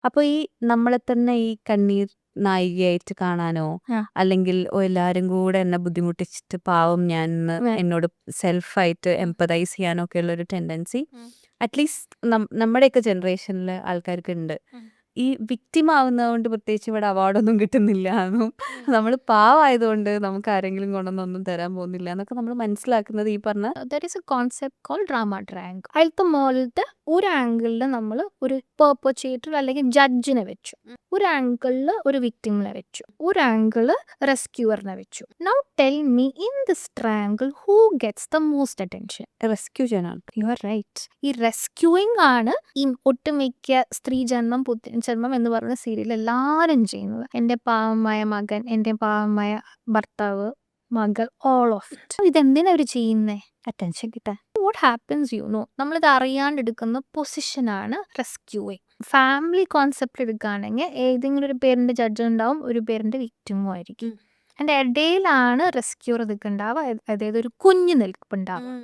അപ്പൊ ഈ നമ്മളെ തന്നെ ഈ കണ്ണീർ നായികയായിട്ട് കാണാനോ, ആ. അല്ലെങ്കിൽ എല്ലാരും കൂടെ എന്നെ ബുദ്ധിമുട്ടിച്ചിട്ട് പാവം ഞാൻ എന്ന് വേ- എന്നോട് സെൽഫായിട്ട് എംപതൈസ് ചെയ്യാനോ ഒക്കെ ഉള്ള ഒരു ടെൻഡൻസി ഉം. അറ്റ്ലീസ്റ്റ് നമ്മുടെയൊക്കെ ജനറേഷനിൽ ആൾക്കാർക്ക് ഉണ്ട്. ഉം. ഈ വിക്ടിം ആവുന്നതുകൊണ്ട് പ്രത്യേകിച്ച് ഇവിടെ അവാർഡൊന്നും കിട്ടുന്നില്ല എന്നും നമ്മൾ പാവമായതുകൊണ്ട് നമുക്ക് ആരെങ്കിലും കൊണ്ടൊന്നും തരാൻ പോകുന്നില്ല എന്നൊക്കെ നമ്മൾ മനസ്സിലാക്കുന്നത് ഈ പറഞ്ഞ There is a concept called drama triangle. അതിലത്തെ മുകളിലത്തെ ഒരു ആംഗിളിൽ നമ്മൾ ഒരു പെർപ്പച്വേറ്റർ അല്ലെങ്കിൽ ജഡ്ജിനെ വെച്ചു, ഒരു ആംഗിളിൽ ഒരു വിക്ടിമിനെ വെച്ചു, ഒരു ആംഗിള് റെസ്ക്യൂവറിനെ വെച്ചു. Now tell me in this triangle who gets the most attention? Rescue ചെയ്യാനാണ്. You are right. ഈ റെസ്ക്യൂയിങ് ആണ് ഈ ഒട്ടുമിക്ക സ്ത്രീ ജന്മം പുത്രൻ ജന്മം എന്ന് പറയുന്ന സീരിയൽ എല്ലാവരും ചെയ്യുന്നത്. എൻ്റെ പാവമായ മകൻ, എൻ്റെ പാവമായ ഭർത്താവ്, മകൾ, ഓൾ ഓഫ് ഇറ്റ്. ഇതെന്തിനാ അവർ ചെയ്യുന്നേ? അറ്റൻഷൻ കിട്ടാൻ. വാട്ട് ഹാപ്പൻസ് യു നോ, നമ്മളിത് അറിയാണ്ട് എടുക്കുന്ന പൊസിഷനാണ് റെസ്ക്യൂയിങ്. ഫാമിലി കോൺസെപ്റ്റ് എടുക്കുകയാണെങ്കിൽ ഏതെങ്കിലും ഒരു പേരന്റ് ജഡ്ജ് ഉണ്ടാവും, ഒരു പേരന്റ് വിക്ടിമും ആയിരിക്കും. അതിൻ്റെ ഇടയിലാണ് റെസ്ക്യൂർ നിൽക്കുന്നുണ്ടാവുക, അതായത് ഒരു കുഞ്ഞ് നിൽപ്പുണ്ടാവുക.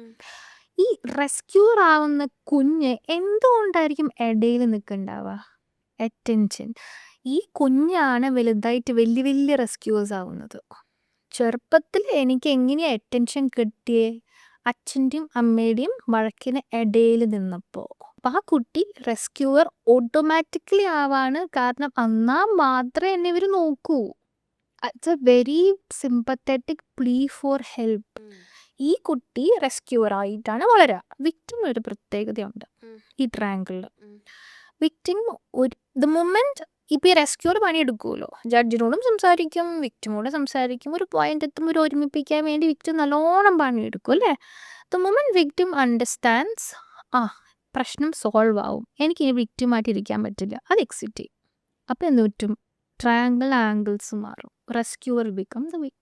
ഈ റെസ്ക്യൂർ ആവുന്ന കുഞ്ഞ് എന്തുകൊണ്ടായിരിക്കും ഇടയിൽ നിൽക്കുന്നുണ്ടാവുക? അറ്റൻഷൻ. ഈ കുഞ്ഞാണ് വലുതായിട്ട് വലിയ വലിയ റെസ്ക്യൂവേഴ്സ് ആവുന്നത്. ചെറുപ്പത്തിൽ എനിക്ക് എങ്ങനെയാ അറ്റൻഷൻ കിട്ടിയേ? അച്ഛൻ്റെയും അമ്മയുടെയും വഴക്കിന് ഇടയിൽ നിന്നപ്പോൾ. അപ്പം ആ കുട്ടി റെസ്ക്യൂവർ ഓട്ടോമാറ്റിക്കലി ആവാണ്, കാരണം എന്നാ മാത്രമേ എന്നെ ഇവർ നോക്കൂ. It's a very sympathetic plea for help. ഈ കുട്ടി റെസ്ക്യൂവർ ആയിട്ടാണ് വളരുക. വിക്ടിം ഒരു പ്രത്യേകതയുണ്ട് ഈ ട്രയാങ്കിളിൽ. വിക്ടിം ദ മൊമെന്റ് ഇപ്പം ഈ റെസ്ക്യൂർ പണിയെടുക്കുമല്ലോ, ജഡ്ജിനോടും സംസാരിക്കും, വിക്ടിമോടും സംസാരിക്കും, ഒരു പോയിന്റ് എത്തുമ്പോൾ ഒരു ഒരുമിപ്പിക്കാൻ വേണ്ടി വിക്ടിം നല്ലോണം പണിയെടുക്കും അല്ലേ. ദ മൊമെന്റ് വിക്ടിം അണ്ടർസ്റ്റാൻഡ്സ്, ആ പ്രശ്നം സോൾവ് ആവും, എനിക്ക് ഇനി വിക്ടിമായിട്ട് ഇരിക്കാൻ പറ്റില്ല, അത് എക്സിറ്റ് ചെയ്യും. അപ്പം എന്ത് പറ്റും? ട്രയാങ്കിൾ ആംഗിൾസ് മാറും. Rescuer become the victim.